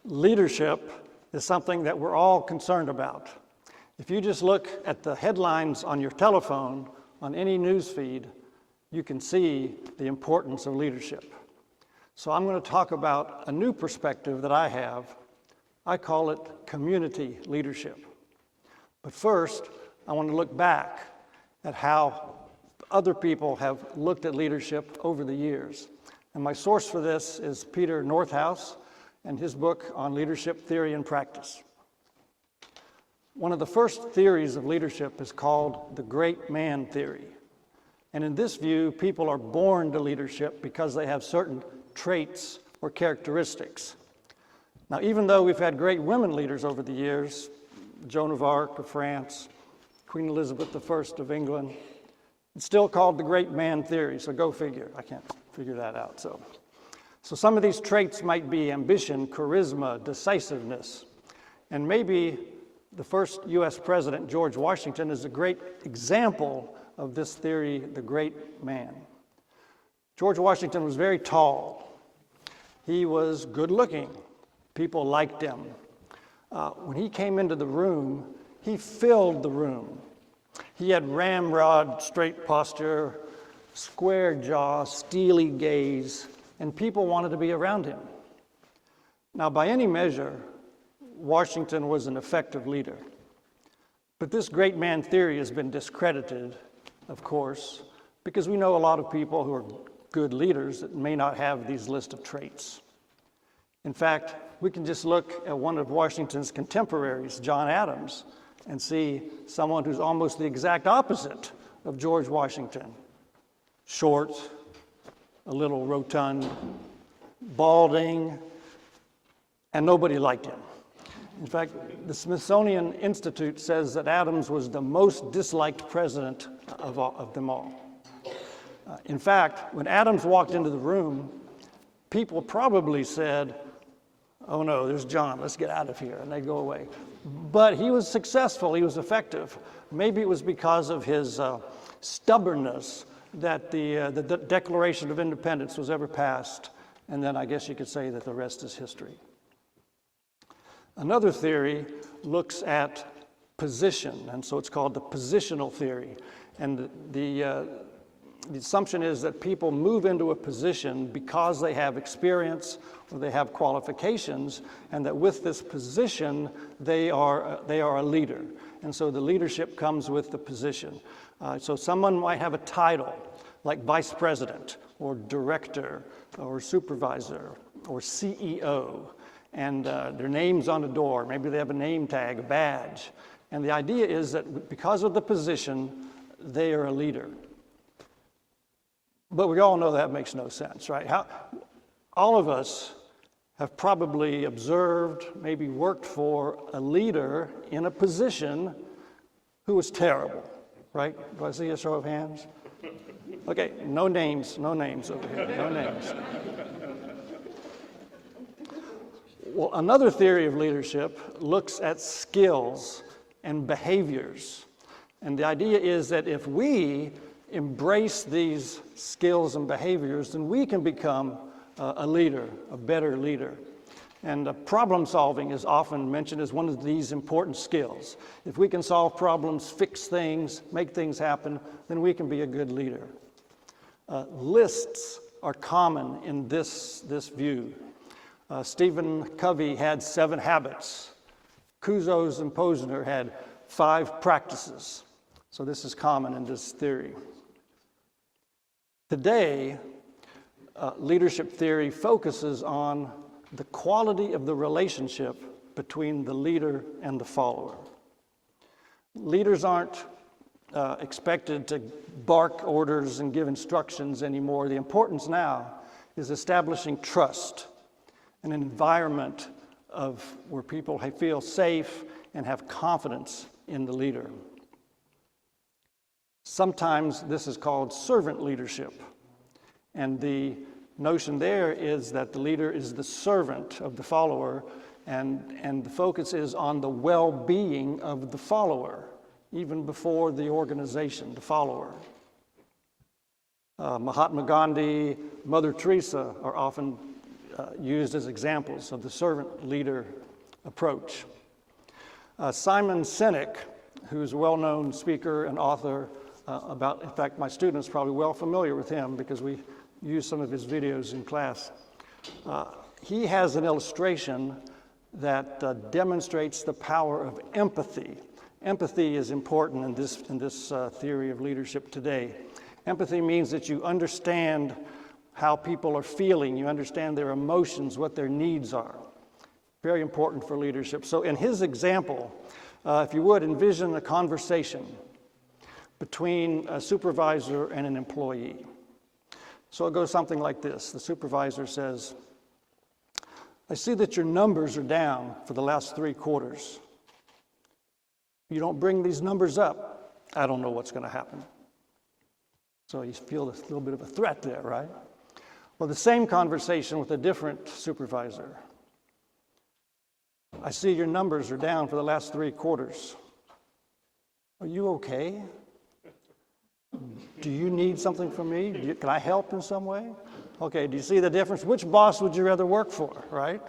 Leadership is something that we're all concerned about. If you just look at the headlines on your telephone, on any news feed, you can see the importance of leadership. So I'm going to talk about a new perspective that I have. I call it community leadership. But first, I want to look back at how other people have looked at leadership over the years. And my source for this is Peter Northouse and his book on leadership theory and practice. One of the first theories of leadership is called the great man theory. And in this view, people are born to leadership because they have certain traits or characteristics. Now, even though we've had great women leaders over the years, Joan of Arc of France, Queen Elizabeth I of England, it's still called the great man theory, so go figure. I can't figure that out. So some of these traits might be ambition, charisma, decisiveness, and maybe the first U.S. president, George Washington, is a great example of this theory, the great man. George Washington was very tall. He was good looking. People liked him. When he came into the room, he filled the room. He had ramrod, straight posture, square jaw, steely gaze, and people wanted to be around him. Now, by any measure, Washington was an effective leader. But this great man theory has been discredited, of course, because we know a lot of people who are good leaders that may not have these list of traits. In fact, we can just look at one of Washington's contemporaries, John Adams, and see someone who's almost the exact opposite of George Washington. Short, a little rotund, balding, and nobody liked him. In fact, the Smithsonian Institute says that Adams was the most disliked president of them all. In fact, when Adams walked into the room, people probably said, "Oh no, there's John, let's get out of here," and they'd go away. But he was successful, he was effective. Maybe it was because of his stubbornness that the Declaration of Independence was ever passed, and then I guess you could say that the rest is history. Another theory looks at position, and so it's called the positional theory. And the assumption is that people move into a position because they have experience or they have qualifications, and that with this position, they are a leader. And so the leadership comes with the position. So someone might have a title like vice president or director or supervisor or CEO, and their name's on the door. Maybe they have a name tag, a badge. And the idea is that because of the position, they are a leader. But we all know that makes no sense, right? All of us have probably observed, maybe worked for a leader in a position who was terrible, right? Do I see a show of hands? Okay, no names over here, no names. Well, another theory of leadership looks at skills and behaviors. And the idea is that if we embrace these skills and behaviors, then we can become a leader, a better leader. And problem solving is often mentioned as one of these important skills. If we can solve problems, fix things, make things happen, then we can be a good leader. Lists are common in this view. Stephen Covey had 7 habits. Kouzos and Posner had 5 practices. So this is common in this theory. Today, leadership theory focuses on the quality of the relationship between the leader and the follower. Leaders aren't expected to bark orders and give instructions anymore. The importance now is establishing trust, an environment where people feel safe and have confidence in the leader. Sometimes this is called servant leadership. And the notion there is that the leader is the servant of the follower, and the focus is on the well-being of the follower, even before the organization, the follower. Mahatma Gandhi, Mother Teresa are often used as examples of the servant leader approach. Simon Sinek, who's a well-known speaker and author in fact, my students are probably well familiar with him because we use some of his videos in class. He has an illustration that demonstrates the power of empathy. Empathy is important in this theory of leadership today. Empathy means that you understand how people are feeling, you understand their emotions, what their needs are. Very important for leadership. So in his example, if you would, envision a conversation between a supervisor and an employee. So it goes something like this. The supervisor says, "I see that your numbers are down for the last 3 quarters. If you don't bring these numbers up, I don't know what's going to happen." So you feel a little bit of a threat there, right? Well, the same conversation with a different supervisor. "I see your numbers are down for the last 3 quarters. Are you okay? Do you need something from me? Can I help in some way? Okay, do you see the difference? Which boss would you rather work for, right?"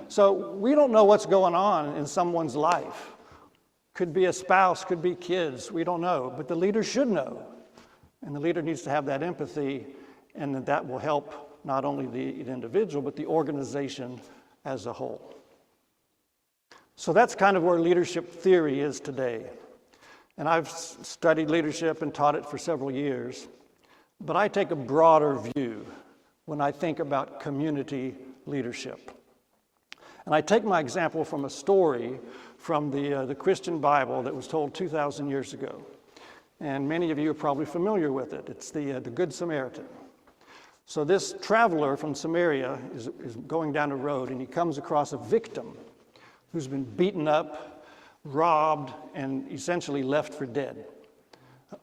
So we don't know what's going on in someone's life. Could be a spouse, could be kids, we don't know. But the leader should know. And the leader needs to have that empathy, and that will help not only the individual, but the organization as a whole. So that's kind of where leadership theory is today. And I've studied leadership and taught it for several years. But I take a broader view when I think about community leadership. And I take my example from a story from the Christian Bible that was told 2,000 years ago. And many of you are probably familiar with it. It's the Good Samaritan. So this traveler from Samaria is going down a road, and he comes across a victim who's been beaten up, robbed, and essentially left for dead.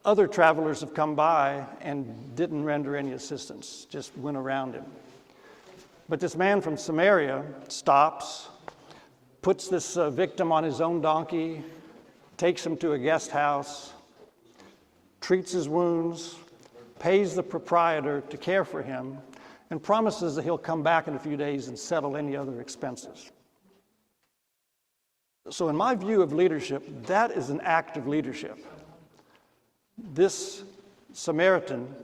Other travelers have come by and didn't render any assistance, just went around him. But this man from Samaria stops, puts this victim on his own donkey, takes him to a guest house, treats his wounds, pays the proprietor to care for him, and promises that he'll come back in a few days and settle any other expenses. So in my view of leadership, that is an act of leadership. This Samaritan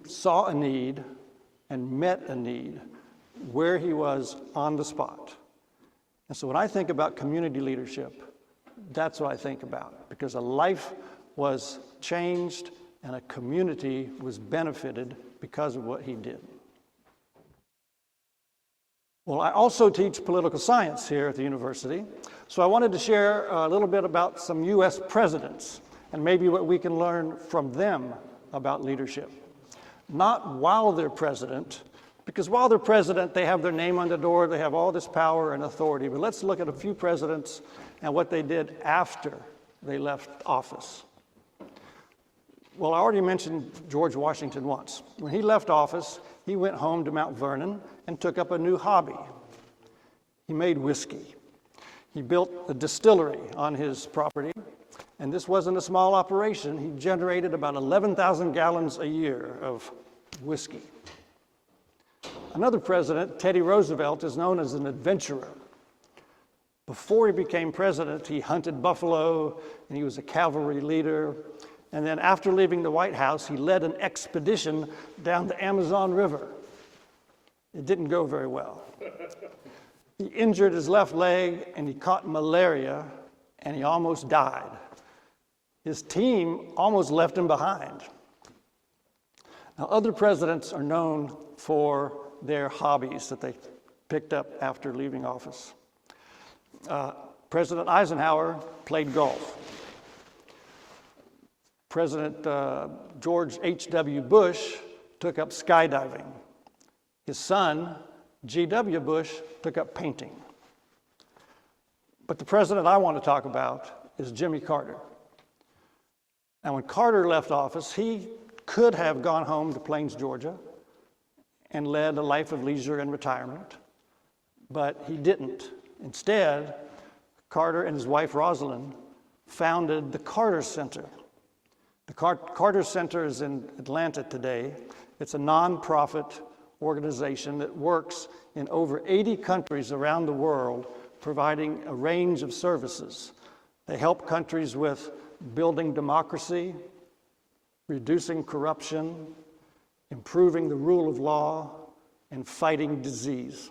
saw a need and met a need where he was on the spot. And so when I think about community leadership, that's what I think about, because a life was changed and a community was benefited because of what he did. Well, I also teach political science here at the university, so I wanted to share a little bit about some U.S. presidents and maybe what we can learn from them about leadership. Not while they're president, because while they're president, they have their name on the door, they have all this power and authority, but let's look at a few presidents and what they did after they left office. Well, I already mentioned George Washington once. When he left office, he went home to Mount Vernon and took up a new hobby. He made whiskey. He built a distillery on his property, and this wasn't a small operation. He generated about 11,000 gallons a year of whiskey. Another president, Teddy Roosevelt, is known as an adventurer. Before he became president, he hunted buffalo, and he was a cavalry leader. And then after leaving the White House, he led an expedition down the Amazon River. It didn't go very well. He injured his left leg, and he caught malaria, and he almost died. His team almost left him behind. Now, other presidents are known for their hobbies that they picked up after leaving office. President Eisenhower played golf. President George H.W. Bush took up skydiving. His son, G.W. Bush, took up painting. But the president I want to talk about is Jimmy Carter. Now, when Carter left office, he could have gone home to Plains, Georgia, and led a life of leisure and retirement, but he didn't. Instead, Carter and his wife Rosalind founded the Carter Center. The Carter Center is in Atlanta today. It's a nonprofit organization that works in over 80 countries around the world, providing a range of services. They help countries with building democracy, reducing corruption, improving the rule of law, and fighting disease.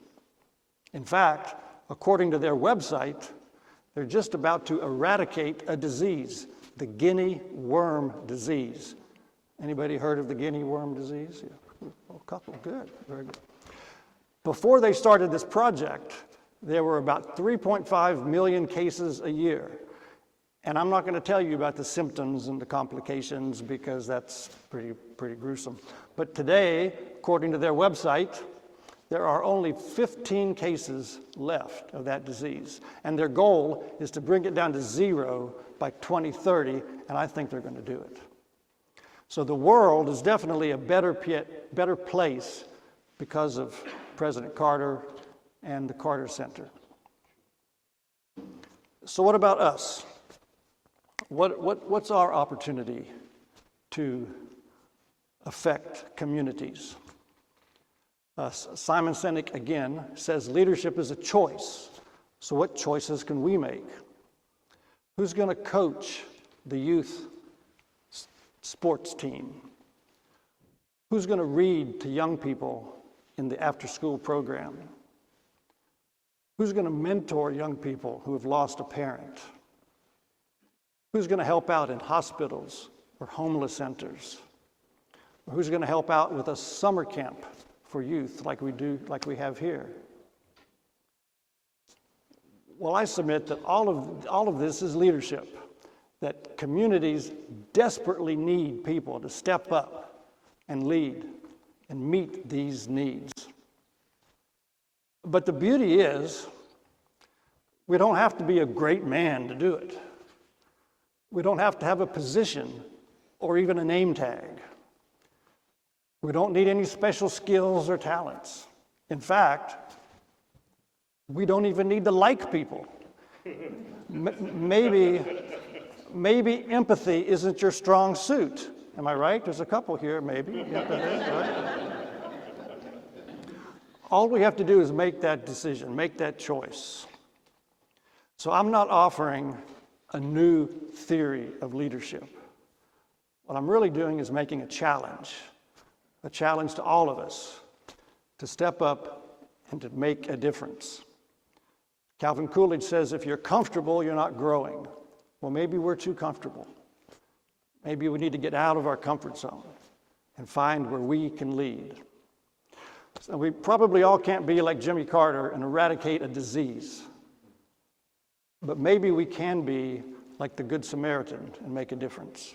In fact, according to their website, they're just about to eradicate a disease, the guinea worm disease. Anybody heard of the guinea worm disease? Yeah. A couple, good, very good. Before they started this project, there were about 3.5 million cases a year. And I'm not going to tell you about the symptoms and the complications because that's pretty gruesome. But today, according to their website, there are only 15 cases left of that disease. And their goal is to bring it down to 0 by 2030, and I think they're going to do it. So the world is definitely a better place because of President Carter and the Carter Center. So what about us? What's our opportunity to affect communities? Simon Sinek, again, says leadership is a choice. So what choices can we make? Who's going to coach the youth sports team? Who's going to read to young people in the after-school program? Who's going to mentor young people who have lost a parent? Who's going to help out in hospitals or homeless centers? Or who's going to help out with a summer camp for youth like we have here? Well, I submit that all of this is leadership, that communities desperately need people to step up and lead and meet these needs. But the beauty is, we don't have to be a great man to do it. We don't have to have a position or even a name tag. We don't need any special skills or talents. In fact, we don't even need to like people. Maybe empathy isn't your strong suit. Am I right? There's a couple here, maybe. Right? All we have to do is make that decision, make that choice. So I'm not offering a new theory of leadership. What I'm really doing is making a challenge to all of us to step up and to make a difference. Calvin Coolidge says, if you're comfortable, you're not growing. Well, maybe we're too comfortable. Maybe we need to get out of our comfort zone and find where we can lead. So we probably all can't be like Jimmy Carter and eradicate a disease. But maybe we can be like the Good Samaritan and make a difference.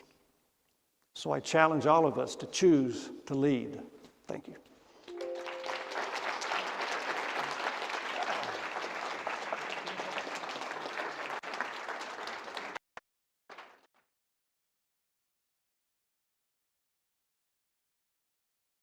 So I challenge all of us to choose to lead. Thank you.